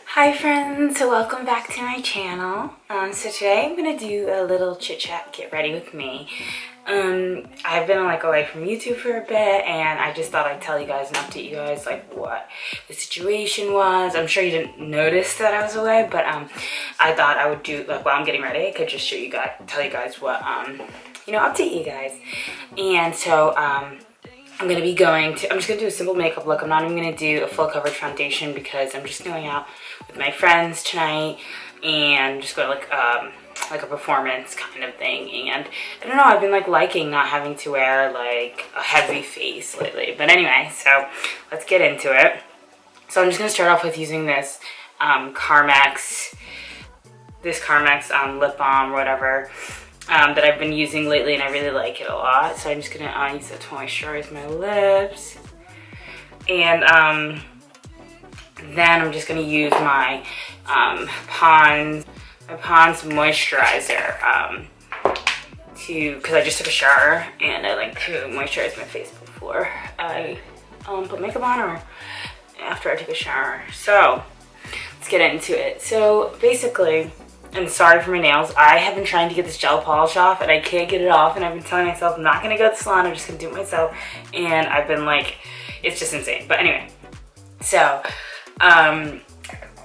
Hi friends, so welcome back to my channel. So today I'm gonna do a little chit chat, get ready with me. I've been away from YouTube for a bit, and I just thought I'd tell you guys and update you guys what the situation was. I'm sure you didn't notice that I was away, but I thought I would do while I'm getting ready, I could just show you guys, tell you guys what update you guys. And so I'm just gonna do a simple makeup look. I'm not even gonna do a full coverage foundation because I'm just going out with my friends tonight and just go like a performance kind of thing. And I don't know, I've been liking not having to wear a heavy face lately. But anyway, so let's get into it. So I'm just gonna start off with using this Carmex lip balm or whatever. That I've been using lately, and I really like it a lot. So I'm just gonna use it to moisturize my lips, and then I'm just gonna use my Pond's moisturizer because I just took a shower and I like to moisturize my face before I put makeup on or after I take a shower. So let's get into it. So basically, and sorry for my nails, I have been trying to get this gel polish off and I can't get it off, and I've been telling myself I'm not gonna go to the salon, I'm just gonna do it myself, and I've been it's just insane. But anyway, so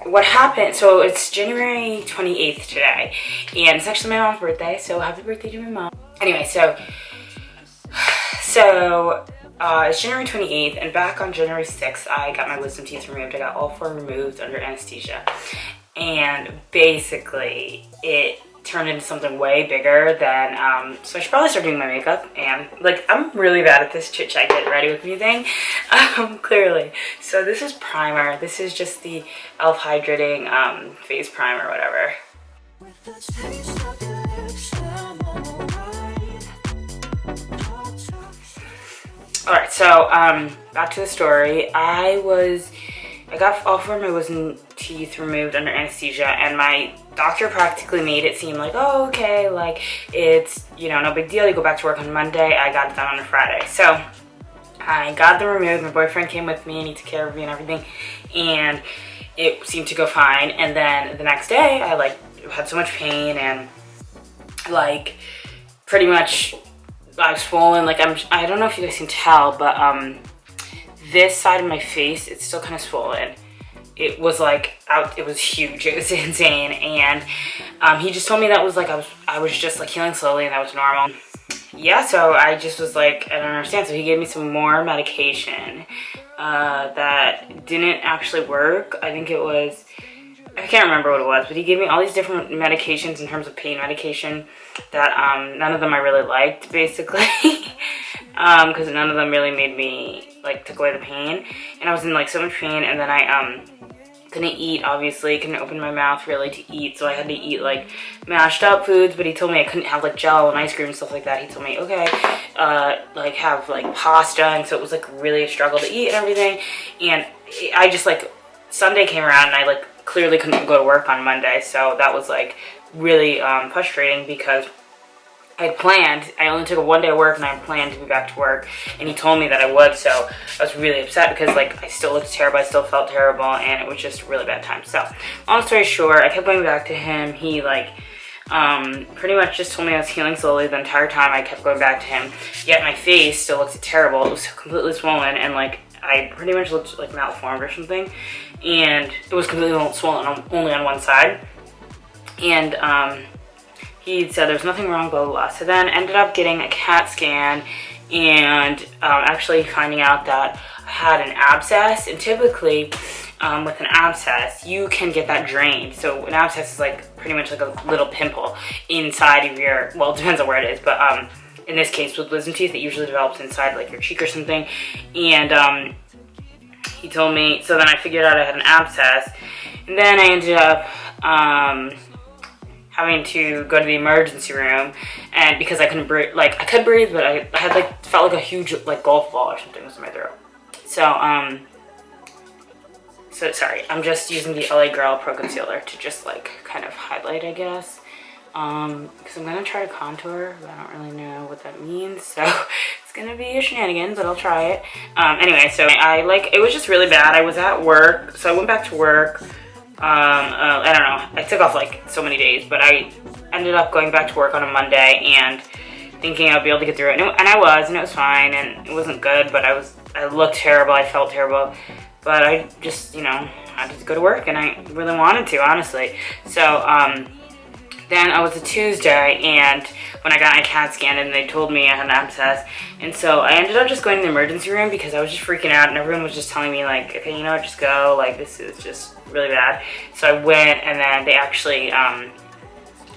what happened, so it's January 28th today, and it's actually my mom's birthday, so happy birthday to my mom. Anyway, so it's January 28th, and back on January 6th, I got my wisdom teeth removed. I got all 4 removed under anesthesia. And basically, it turned into something way bigger than, so I should probably start doing my makeup. And, I'm really bad at this chit-chat get ready with me thing, clearly. So this is primer. This is just the e.l.f. Hydrating face primer, whatever. Alright, so, back to the story. I got all 4 of my wisdom teeth removed under anesthesia, and my doctor practically made it seem oh, okay, it's, no big deal. You go back to work on Monday. I got it done on a Friday. So I got them removed. My boyfriend came with me and he took care of me and everything, and it seemed to go fine. And then the next day I had so much pain and pretty much I was swollen. I don't know if you guys can tell, but this side of my face, it's still kind of swollen. It was it was huge. It was insane. And he just told me that was I was just healing slowly, and that was normal. Yeah, so I just was I don't understand. So he gave me some more medication that didn't actually work. I think it was, I can't remember what it was, but he gave me all these different medications in terms of pain medication that none of them I really liked, basically. Because none of them really made me took away the pain, and I was in so much pain. And then I couldn't eat, obviously, couldn't open my mouth really to eat, so I had to eat mashed up foods. But he told me I couldn't have gel and ice cream and stuff like that. He told me, okay, have pasta, and so it was really a struggle to eat and everything. And I just Sunday came around, and I clearly couldn't go to work on Monday, so that was really frustrating because I only took a 1 day of work, and I planned to be back to work, and he told me that I would, so I was really upset because I still looked terrible, I still felt terrible, and it was just a really bad time. So long story short, I kept going back to him. He pretty much just told me I was healing slowly the entire time. I kept going back to him, yet my face still looked terrible. It was completely swollen, and I pretty much looked malformed or something, and it was completely swollen only on one side. And he said there's nothing wrong, blah, blah, blah. So then ended up getting a CAT scan and actually finding out that I had an abscess. And typically with an abscess, you can get that drained. So an abscess is pretty much a little pimple inside of your, well, it depends on where it is, but in this case with wisdom teeth, it usually develops inside your cheek or something. And he told me, so then I figured out I had an abscess, and then I ended up having to go to the emergency room, and because I couldn't breathe, I could breathe, but I had felt a huge golf ball or something was in my throat. So sorry, I'm just using the LA Girl Pro Concealer to just kind of highlight, I guess, because I'm gonna try to contour, but I don't really know what that means, so It's gonna be a shenanigan, but I'll try it. Anyway, so it was just really bad. I was at work, so I went back to work. I don't know, I took off like so many days, but I ended up going back to work on a Monday and thinking I'd be able to get through it. And I was, and it was fine, and it wasn't good, but I looked terrible, I felt terrible. But I just, had to go to work, and I really wanted to, honestly. So, then I was a Tuesday, and when I got my CAT scan, and they told me I had an abscess, and so I ended up just going to the emergency room because I was just freaking out, and everyone was just telling me, like, okay, you know what, just go, like, this is just really bad. So I went, and then they actually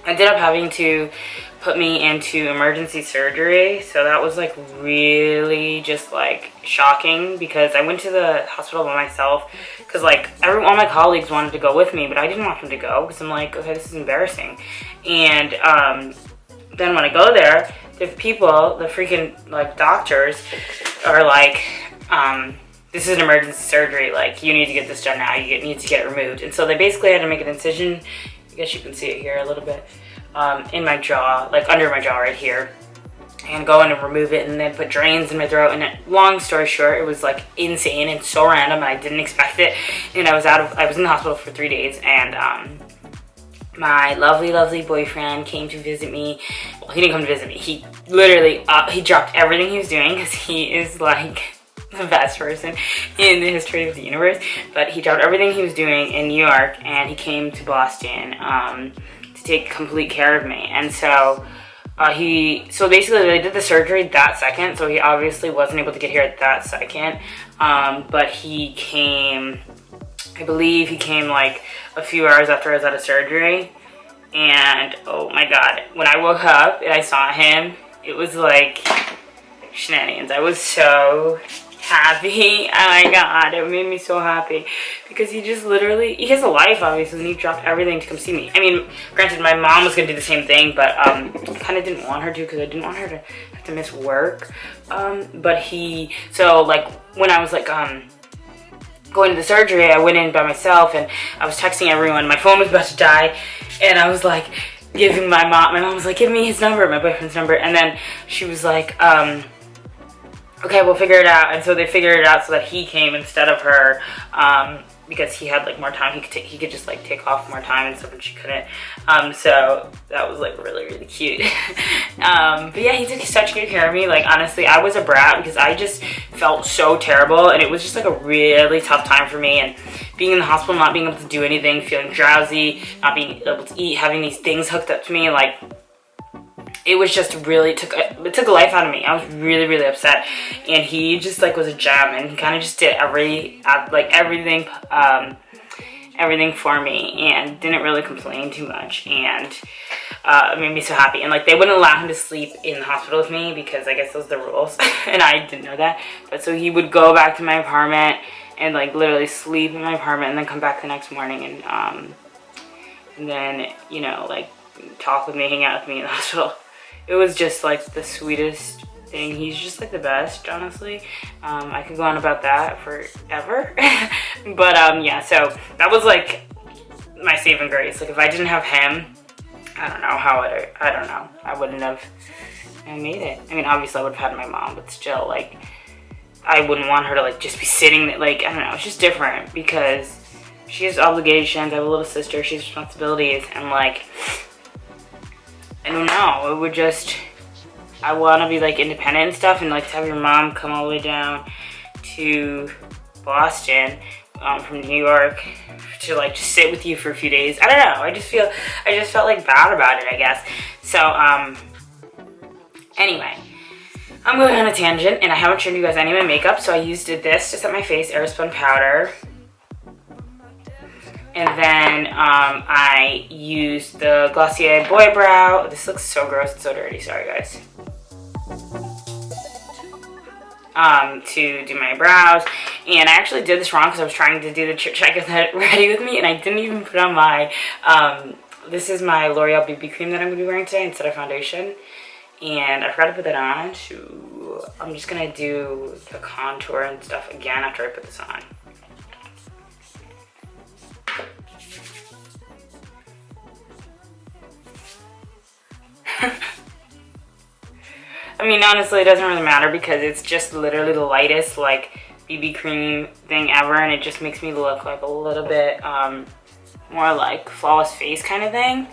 ended up having to put me into emergency surgery. So that was like really just like shocking, because I went to the hospital by myself because like all my colleagues wanted to go with me, but I didn't want them to go because I'm like, okay, this is embarrassing. And then when I go there, the people, the freaking like doctors are like, this is an emergency surgery, like you need to get this done now, you need to get it removed. And so they basically had to make an incision, I guess you can see it here a little bit, in my jaw, like under my jaw right here, and go in and remove it, and then put drains in my throat. And long story short, it was like insane and so random, and I didn't expect it. And I was in the hospital for 3 days, and my lovely boyfriend came to visit me. Well, he didn't come to visit me. He literally, he dropped everything he was doing because he is like the best person in the history of the universe. But he dropped everything he was doing in New York, and he came to Boston to take complete care of me. And so so basically they did the surgery that second, so he obviously wasn't able to get here at that second. But he came, I believe he came like a few hours after I was out of surgery. And oh my god, when I woke up and I saw him, it was like shenanigans. I was so happy. Oh my god, it made me so happy because he just literally, he has a life obviously, and he dropped everything to come see me. I mean, granted, my mom was gonna do the same thing, but kind of didn't want her to because I didn't want her to have to miss work. But so like when I was like going to the surgery, I went in by myself and I was texting everyone. My phone was about to die, and I was like giving my mom was like, give me his number, my boyfriend's number, and then she was like, okay, we'll figure it out. And so they figured it out so that he came instead of her, because he had like more time. He could just like take off more time and stuff, and she couldn't. So that was like really cute. But yeah, he took such good care of me. Like honestly, I was a brat because I just felt so terrible, and it was just like a really tough time for me. And being in the hospital, not being able to do anything, feeling drowsy, not being able to eat, having these things hooked up to me, like it was just really it took a life out of me. I was really upset, and he just like was a gem, and he kind of just did everything for me, and didn't really complain too much, and it made me so happy. And like they wouldn't allow him to sleep in the hospital with me because I guess those are the rules, and I didn't know that. But so he would go back to my apartment and like literally sleep in my apartment, and then come back the next morning and then like talk with me, hang out with me in the hospital. It was just like the sweetest thing. He's just like the best, honestly. I could go on about that forever. But yeah, so that was like my saving grace. Like if I didn't have him, I don't know how I wouldn't have made it. I mean, obviously I would have had my mom, but still, like I wouldn't want her to like just be sitting there. Like I don't know, it's just different because she has obligations. I have a little sister, she has responsibilities, and like I don't know, it would just, I want to be like independent and stuff, and like to have your mom come all the way down to Boston from New York to like just sit with you for a few days. I don't know, I just felt like bad about it, I guess. So anyway, I'm going on a tangent, and I haven't shown you guys any of my makeup, so I used this to set my face, Airspun powder. And then I used the Glossier Boy Brow. This looks so gross, it's so dirty, sorry guys. To do my brows. And I actually did this wrong because I was trying to do the Chit Check Get Ready With Me, and I didn't even put on my, this is my L'Oreal BB cream that I'm going to be wearing today instead of foundation. And I forgot to put that on, so I'm just going to do the contour and stuff again after I put this on. I mean, honestly, it doesn't really matter because it's just literally the lightest, like, BB cream thing ever, and it just makes me look like a little bit more like flawless face kind of thing.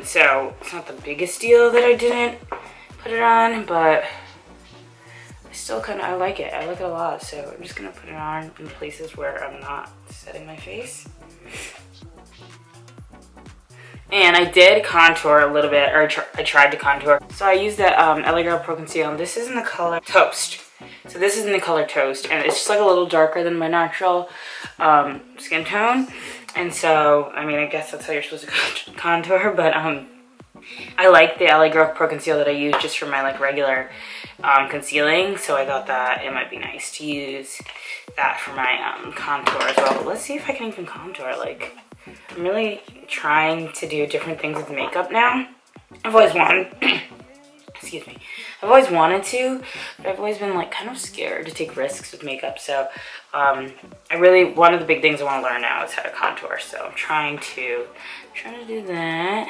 So it's not the biggest deal that I didn't put it on, but I still I like it. I like it a lot, so I'm just gonna put it on in places where I'm not setting my face. And I did contour a little bit, or I tried to contour. So I used the LA Girl Pro Conceal, and this is in the color Toast. So this is in the color Toast, and it's just like a little darker than my natural skin tone. And so, I mean, I guess that's how you're supposed to contour, but I like the LA Girl Pro Conceal that I use just for my like regular concealing. So I thought that it might be nice to use that for my contour as well. But let's see if I can even contour. Like, I'm really trying to do different things with makeup now. I've always wanted, excuse me, I've always wanted to, but I've always been like kind of scared to take risks with makeup. So one of the big things I want to learn now is how to contour. So I'm trying to do that.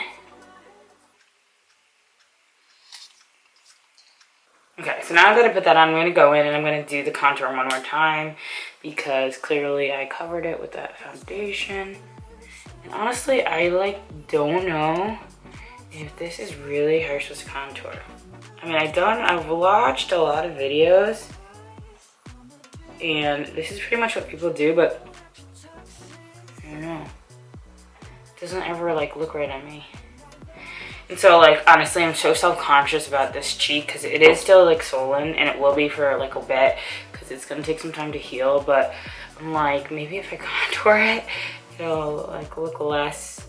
Okay, so now that I put that on, I'm going to go in and I'm going to do the contour one more time because clearly I covered it with that foundation. And honestly, I like don't know if this is really how you're supposed to contour. I mean, I've watched a lot of videos and this is pretty much what people do, but I don't know. It doesn't ever like look right on me. And so like, honestly, I'm so self-conscious about this cheek because it is still like swollen and it will be for like a bit because it's going to take some time to heal, but I'm like, maybe if I contour it, it'll like look less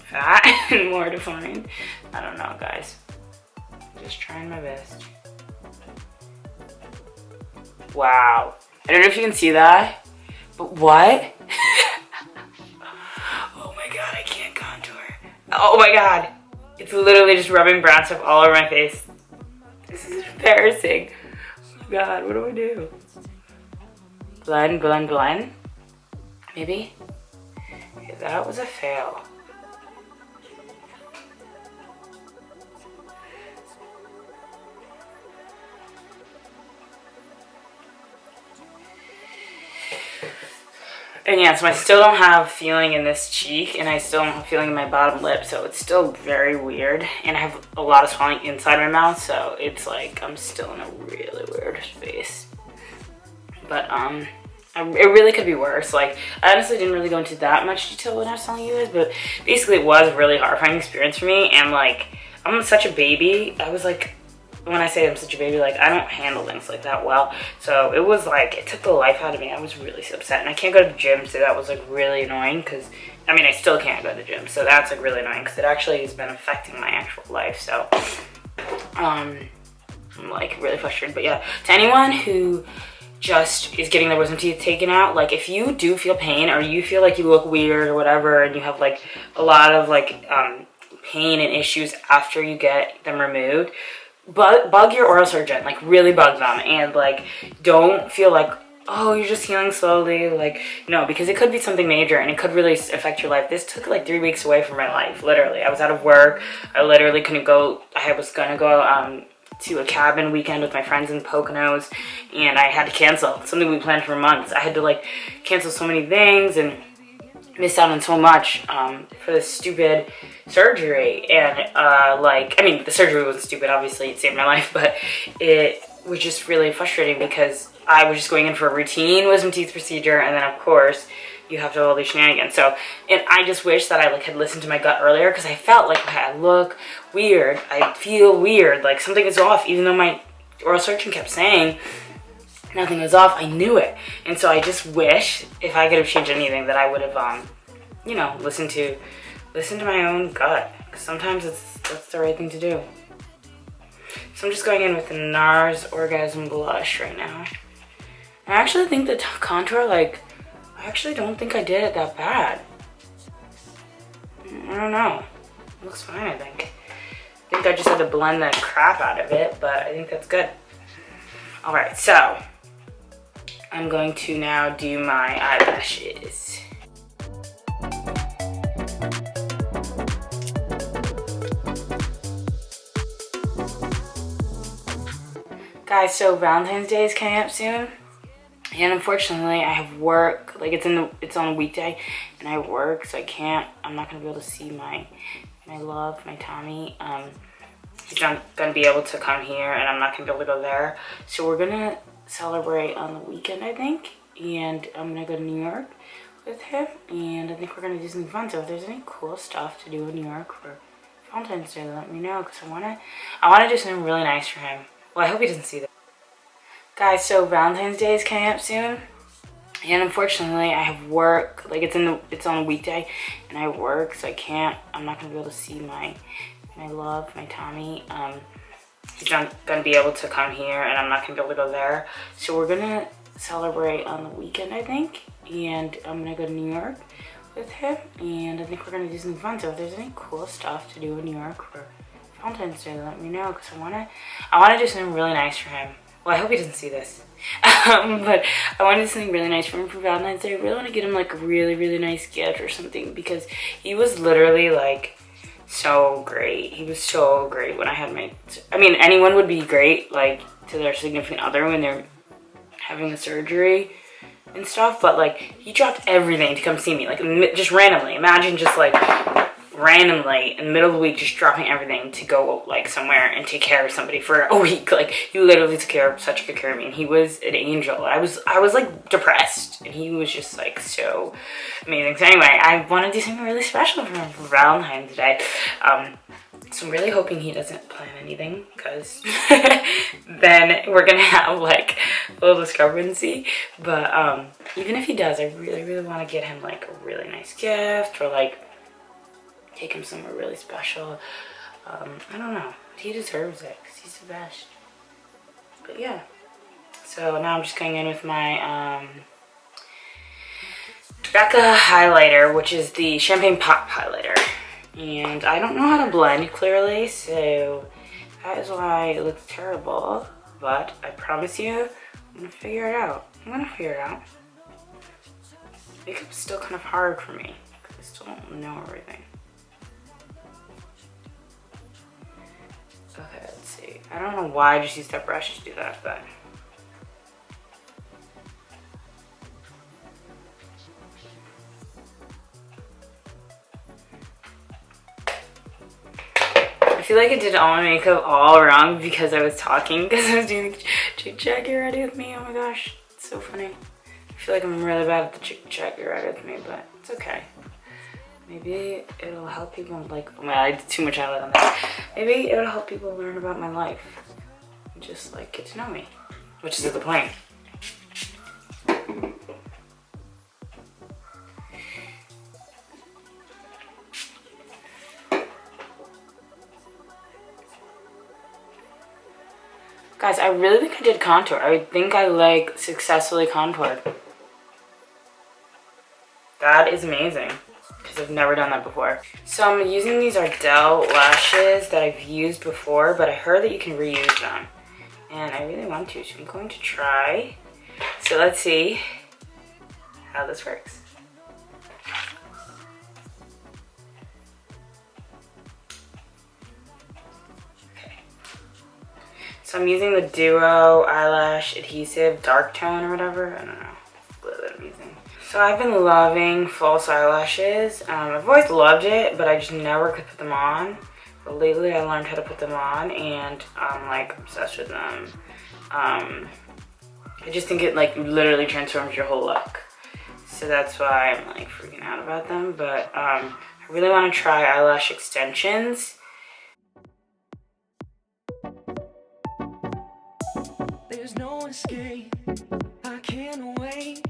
fat and more defined. I don't know, guys. I'm just trying my best. Wow. I don't know if you can see that, but what? Oh my god, I can't contour. Oh my god. It's literally just rubbing brown stuff all over my face. This is embarrassing. Oh my god, what do I do? Blend, blend, blend. Maybe? Okay, that was a fail. And yeah, so I still don't have feeling in this cheek, and I still don't have feeling in my bottom lip, so it's still very weird. And I have a lot of swelling inside my mouth, so it's like I'm still in a really weird space. But it really could be worse. Like, I honestly didn't really go into that much detail when I was telling you guys, but basically it was a really horrifying experience for me. And like, I'm such a baby. I was like, when I say I'm such a baby, like, I don't handle things like that well. So it was like, it took the life out of me. I was really upset. And I can't go to the gym, so that was like really annoying because, I mean, I still can't go to the gym. So that's like really annoying because it actually has been affecting my actual life. So I'm like really frustrated. But yeah, to anyone who just is getting their wisdom teeth taken out, like, if you do feel pain or you feel like you look weird or whatever and you have like a lot of like pain and issues after you get them removed, bug your oral surgeon, like really bug them, and like don't feel like, oh, you're just healing slowly. Like, no, because it could be something major and it could really affect your life. This took like 3 weeks away from my life, literally. I was out of work. I literally couldn't go. I was gonna go to a cabin weekend with my friends in the Poconos, and I had to cancel something we planned for months. I had to like cancel so many things and missed out on so much for this stupid surgery. And like, I mean, the surgery wasn't stupid, obviously it saved my life, but it was just really frustrating because I was just going in for a routine wisdom teeth procedure, and then of course you have to have all these shenanigans. So, and I just wish that I like had listened to my gut earlier, because I felt like, okay, I look weird, I feel weird, like something is off, even though my oral surgeon kept saying nothing was off. I knew it. And so I just wish if I could have changed anything that I would have you know, listened to my own gut, because sometimes that's the right thing to do. So I'm just going in with the NARS Orgasm Blush right now. And I actually think the contour, like, I actually don't think I did it that bad. I don't know. It looks fine, I think. I think I just had to blend the crap out of it, but I think that's good. Alright, so I'm going to now do my eyelashes. Guys, so Valentine's Day is coming up soon, and unfortunately I have work. Like it's on a weekday, and I work, so I'm not gonna be able to see my love, my Tommy. He's not gonna be able to come here, and I'm not gonna be able to go there. So we're gonna celebrate on the weekend, I think, and I'm gonna go to New York with him, and I think we're gonna do something fun. So if there's any cool stuff to do in New York for Valentine's Day, let me know, because I wanna do something really nice for him. Well, I hope he doesn't see this. Guys, so Valentine's Day is coming up soon, and unfortunately I have work. Like it's on a weekday, and I work, so I'm not gonna be able to see my love, my Tommy. He's not gonna be able to come here, and I'm not gonna be able to go there. So we're gonna celebrate on the weekend, I think, and I'm gonna go to New York with him, and I think we're gonna do something fun. So if there's any cool stuff to do in New York for Valentine's Day, let me know, because I wanna do something really nice for him. Well, I hope he doesn't see this. But I want to do something really nice for him for Valentine's Day. I really want to get him like a really, really nice gift or something, because he was literally like so great. He was so great when I had anyone would be great like to their significant other when they're having the surgery and stuff, but like he dropped everything to come see me, like just randomly. Imagine just like randomly in the middle of the week just dropping everything to go like somewhere and take care of somebody for a week. Like he literally took such good care of me, and he was an angel. I was like depressed, and he was just like so amazing. So anyway, I want to do something really special for him for Valentine's Day. So I'm really hoping he doesn't plan anything, because then we're gonna have like a little discrepancy. But even if he does, I really, really want to get him like a really nice gift, or like take him somewhere really special. I don't know. He deserves it, because he's the best. But yeah. So now I'm just going in with my Rebecca highlighter, which is the Champagne Pop highlighter. And I don't know how to blend clearly, so that is why it looks terrible. But I promise you, I'm gonna figure it out. Makeup's still kind of hard for me, because I still don't know everything. Okay, let's see. I don't know why I just used that brush to do that, but I feel like I did all my makeup all wrong because I was talking, because I was doing Chit Chat Get Ready With Me. Oh my gosh, it's so funny. I feel like I'm really bad at the Chit Chat Get Ready With Me, but it's okay. Maybe it'll help people like, oh my god, I did too much highlight on that. Maybe it'll help people learn about my life and just like get to know me, which is the point. Guys, I really think I did contour. I think I like successfully contoured. That is amazing, because I've never done that before. So I'm using these Ardell lashes that I've used before, but I heard that you can reuse them, and I really want to, so I'm going to try. So let's see how this works. Okay. So I'm using the Duo Eyelash Adhesive Dark Tone or whatever. I don't know what I'm using. So I've been loving false eyelashes. I've always loved it, but I just never could put them on. But lately I learned how to put them on, and I'm like obsessed with them. I just think it like literally transforms your whole look. So that's why I'm like freaking out about them. But I really want to try eyelash extensions. There's no escape, I can't wait.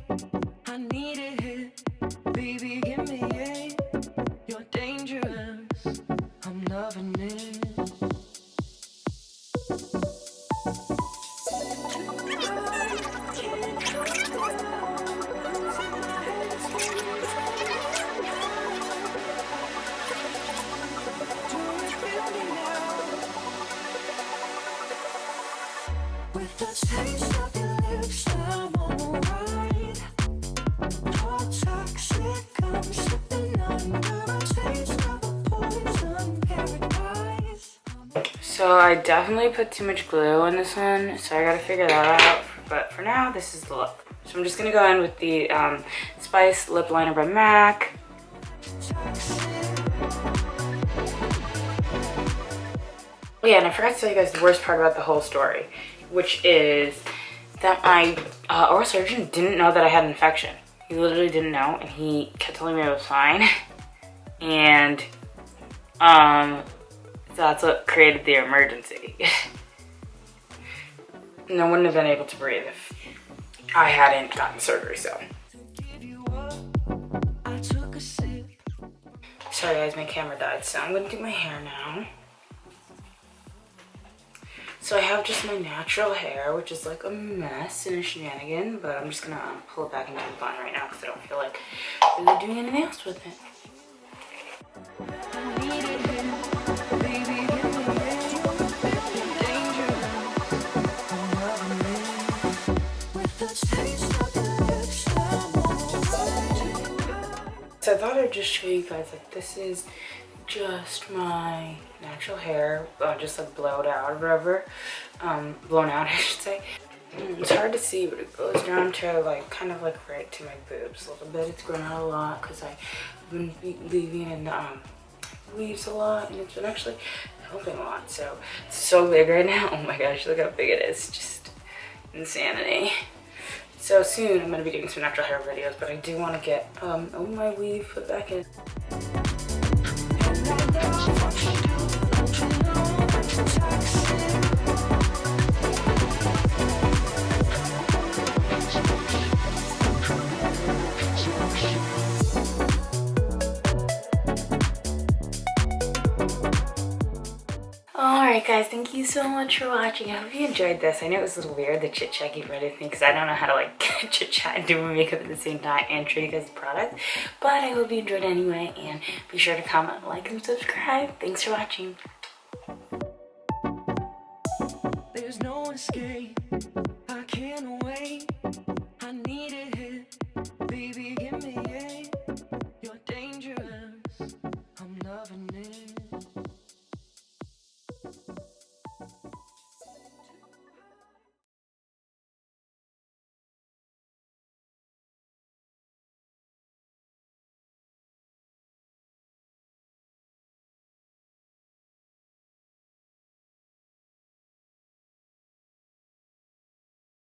I need a hit, baby, give me it. You're dangerous, I'm loving it. With the taste of your lips, I'm alright. So I definitely put too much glue on this one, so I gotta figure that out. But for now, this is the look. So I'm just gonna go in with the Spice Lip Liner by MAC. Oh yeah, and I forgot to tell you guys the worst part about the whole story, which is that my oral surgeon didn't know that I had an infection. He literally didn't know, and he kept telling me I was fine. And that's what created the emergency. And I wouldn't have been able to breathe if I hadn't gotten surgery, so. Sorry guys, my camera died, so I'm gonna do my hair now. So I have just my natural hair, which is like a mess and a shenanigan, but I'm just gonna pull it back into a bun right now because I don't feel like really doing anything else with it. So I thought I'd just show you guys that this is just my natural hair, just like blowed out or whatever. Blown out, I should say. It's hard to see, but it goes down to like kind of like right to my boobs a little bit. It's grown out a lot because I've been leaving in the leaves a lot, and it's been actually helping a lot. So it's so big right now. Oh my gosh, look how big it is. Just insanity. So soon I'm going to be doing some natural hair videos, but I do want to get oh, my weave put back in. Alright guys, thank you so much for watching. I hope you enjoyed this. I know it was a little weird, the chit chat gave ready with me, because I don't know how to like chit chat and do my makeup at the same time and show you guys the product. But I hope you enjoyed anyway, and be sure to comment, like, and subscribe. Thanks for watching. There's no escape. I can't wait.